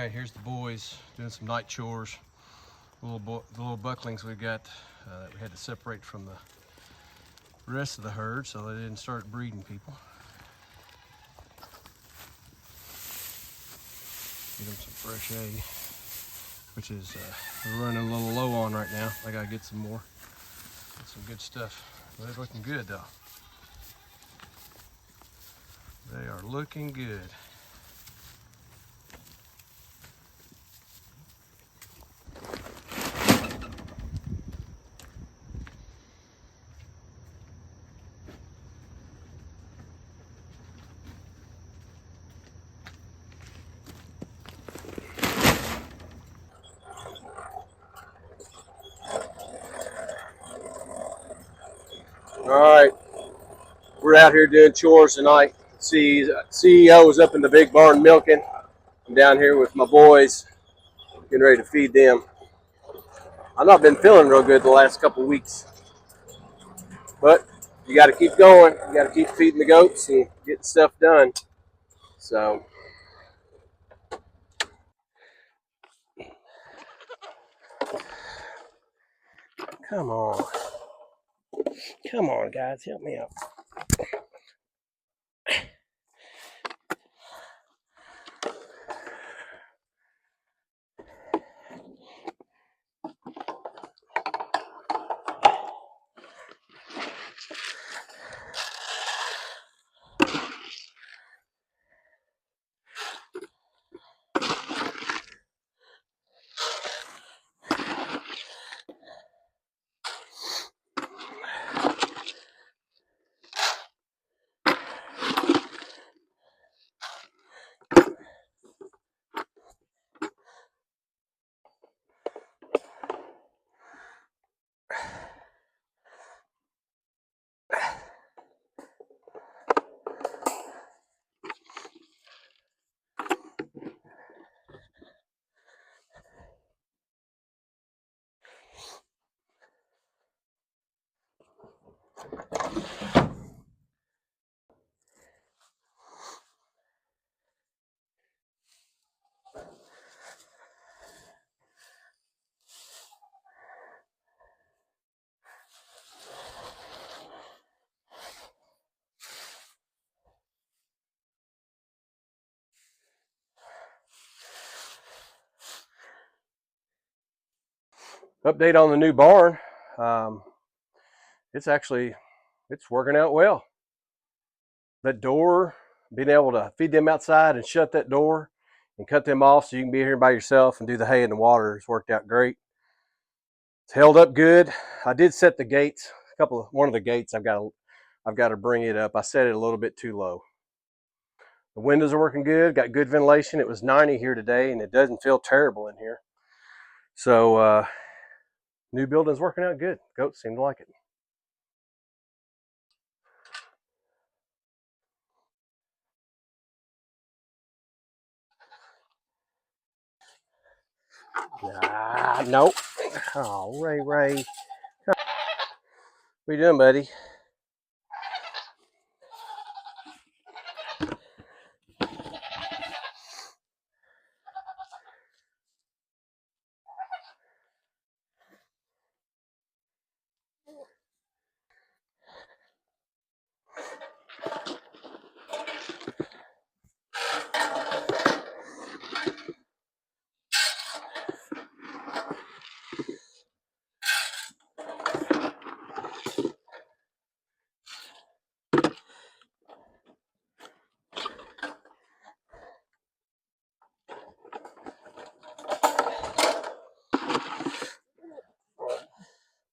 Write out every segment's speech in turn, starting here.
Alright, here's the boys doing some night chores. The little bucklings we got that we had to separate from the rest of the herd so they didn't start breeding people. Get them some fresh hay, which is we're running a little low on right now. I gotta get some more. Get some good stuff. But they're looking good though. They are looking good. All right, we're out here doing chores tonight. CEO is up in the big barn milking. I'm down here with my boys, getting ready to feed them. I've not been feeling real good the last couple weeks, but you got to keep going. You got to keep feeding the goats and getting stuff done. So, come on, guys, help me out. Update on the new barn. It's working out well. That door, being able to feed them outside and shut that door and cut them off so you can be here by yourself and do the hay and the water has worked out great. It's held up good. I did set the gates. One of the gates I've got to bring it up. I set it a little bit too low. The windows are working good. Got good ventilation. It was 90 here today, and it doesn't feel terrible in here. So new building's working out good. Goats seem to like it. Nope. Oh, Ray. What are you doing, buddy?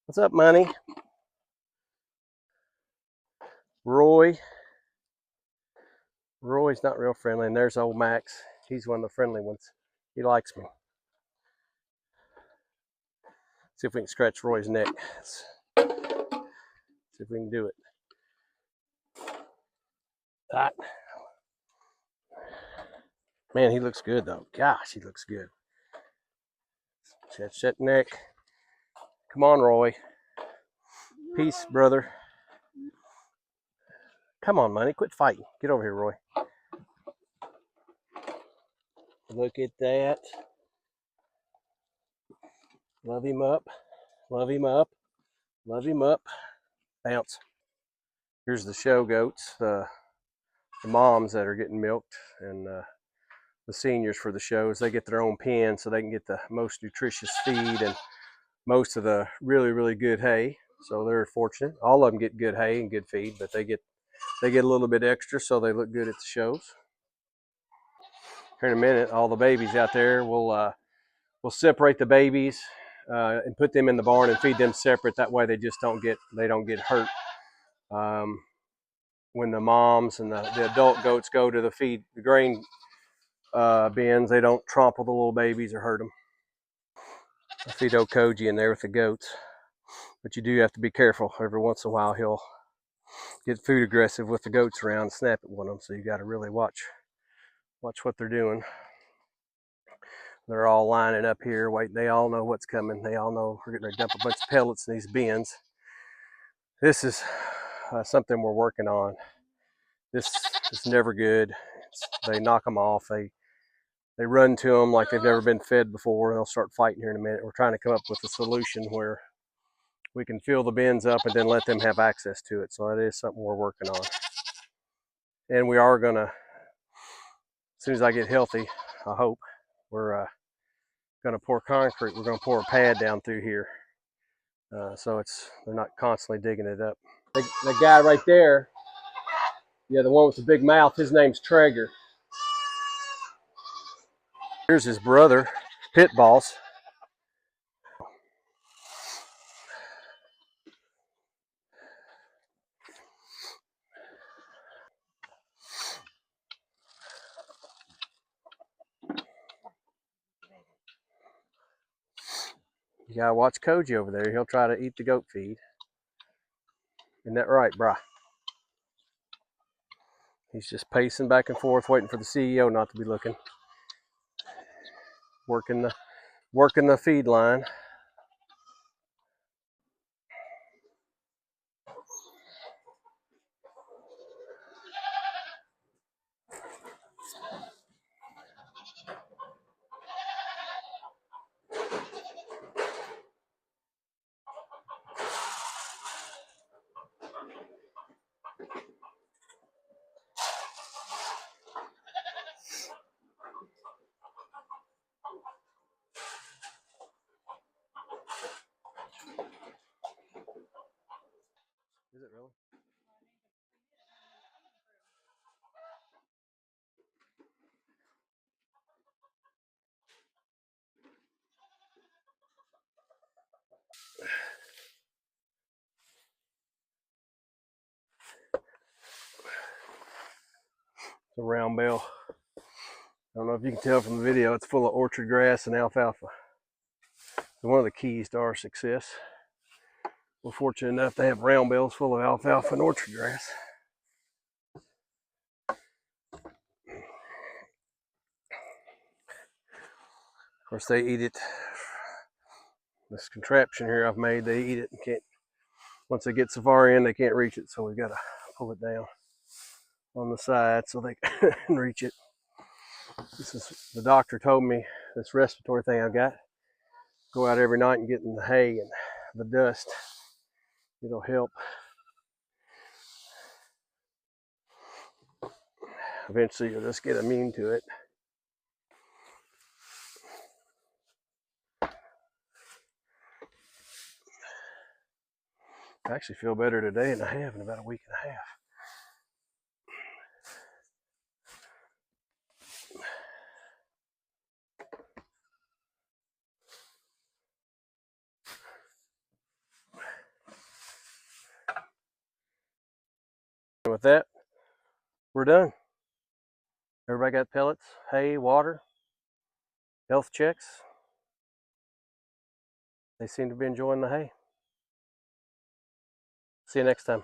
What's up, Money? Roy's not real friendly, and there's old Max. He's one of the friendly ones. He likes me. See if we can scratch Roy's neck. See if we can do it. That. Man, he looks good though. Gosh, he looks good. Shut neck. Come on, Roy. Peace, brother. Come on, Money. Quit fighting. Get over here, Roy. Look at that. Love him up. Love him up. Love him up. Bounce. Here's the show goats, the moms that are getting milked, and the seniors for the shows. They get their own pen so they can get the most nutritious feed and most of the really, really good hay. So they're fortunate. All of them get good hay and good feed, but they get a little bit extra so they look good at the shows. Here in a minute, all the babies out there, we'll separate the babies and put them in the barn and feed them separate. That way they just don't get hurt. When the moms and the adult goats go to the grain bins, they don't trample the little babies or hurt them. I feed old Koji in there with the goats, but you do have to be careful. Every once in a while he'll get food aggressive with the goats around and snap at one of them, so you got to really watch what they're doing. They're all lining up here waiting. They all know what's coming. They all know we're getting ready to dump a bunch of pellets in these bins. This is something we're working on. This is never good. They knock them off. They run to them like they've never been fed before. They'll start fighting here in a minute. We're trying to come up with a solution where we can fill the bins up and then let them have access to it. So that is something we're working on. And we are gonna, as soon as I get healthy, I hope, we're gonna pour concrete. We're gonna pour a pad down through here. So they're not constantly digging it up. The guy right there, yeah, the one with the big mouth, his name's Traeger. Here's his brother, Pit Boss. You gotta watch Koji over there. He'll try to eat the goat feed. Isn't that right, brah? He's just pacing back and forth, waiting for the CEO not to be looking. Working the feed line. Is it really? It's a round bale. I don't know if you can tell from the video, it's full of orchard grass and alfalfa. One of the keys to our success. We're fortunate enough to have round bales full of alfalfa and orchard grass. Of course, they eat it. This contraption here I've made, they eat it and can't. Once they get so far in, they can't reach it, so we got to pull it down on the side so they can reach it. This is, the doctor told me, this respiratory thing I've got, go out every night and get in the hay and the dust. It'll help. Eventually, you'll just get immune to it. I actually feel better today than I have in about a week and a half. And with that, we're done. Everybody got pellets, hay, water, health checks. They seem to be enjoying the hay. See you next time.